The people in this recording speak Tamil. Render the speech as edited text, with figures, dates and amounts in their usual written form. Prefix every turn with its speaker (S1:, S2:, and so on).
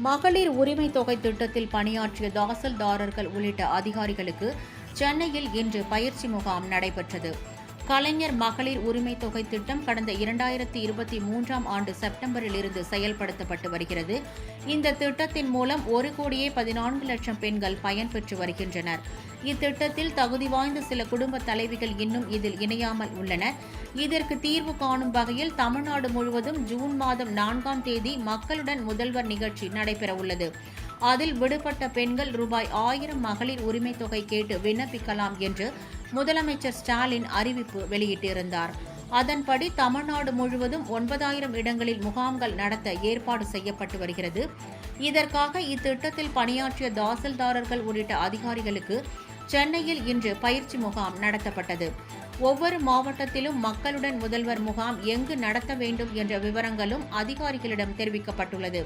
S1: மகளிர் உரிமை தொகை திட்டத்தில் பணியாற்றிய தாசில்தாரர்கள் உள்ளிட்ட அதிகாரிகளுக்கு சென்னையில் இன்று பயிற்சி முகாம் நடைபெற்றது. கலைஞர் மகளிர் உரிமை தொகை திட்டம் கடந்த 2023ஆம் ஆண்டு செப்டம்பரில் இருந்து செயல்படுத்தப்பட்டு வருகிறது. இந்த திட்டத்தின் மூலம் 1,14,00,000 பெண்கள் பயன்பெற்று வருகின்றனர். இத்திட்டத்தில் தகுதி வாய்ந்த சில குடும்ப தலைவிகள் இன்னும் இதில் இணையாமல் உள்ளனர். இதற்கு தீர்வு காணும் வகையில் தமிழ்நாடு முழுவதும் ஜூன் மாதம் 4ஆம் தேதி மக்களுடன் முதல்வர் நிகழ்ச்சி நடைபெறவுள்ளது. அதில் விடுபட்ட பெண்கள் ரூபாய் 1000 மகளிர் உரிமை தொகை கேட்டு விண்ணப்பிக்கலாம் என்று முதலமைச்சர் ஸ்டாலின் அறிவிப்பு வெளியிட்டிருந்தார். அதன்படி தமிழ்நாடு முழுவதும் 9000 இடங்களில் முகாம்கள் நடத்த ஏற்பாடு செய்யப்பட்டு வருகிறது. இதற்காக இத்திட்டத்தில் பணியாற்றிய தாசில்தாரர்கள் உள்ளிட்ட அதிகாரிகளுக்கு சென்னையில் இன்று பயிற்சி முகாம் நடத்தப்பட்டது. ஒவ்வொரு மாவட்டத்திலும் மக்களுடன் முதல்வர் முகாம் எங்கு நடத்த வேண்டும் என்ற விவரங்களும் அதிகாரிகளிடம் தெரிவிக்கப்பட்டுள்ளது.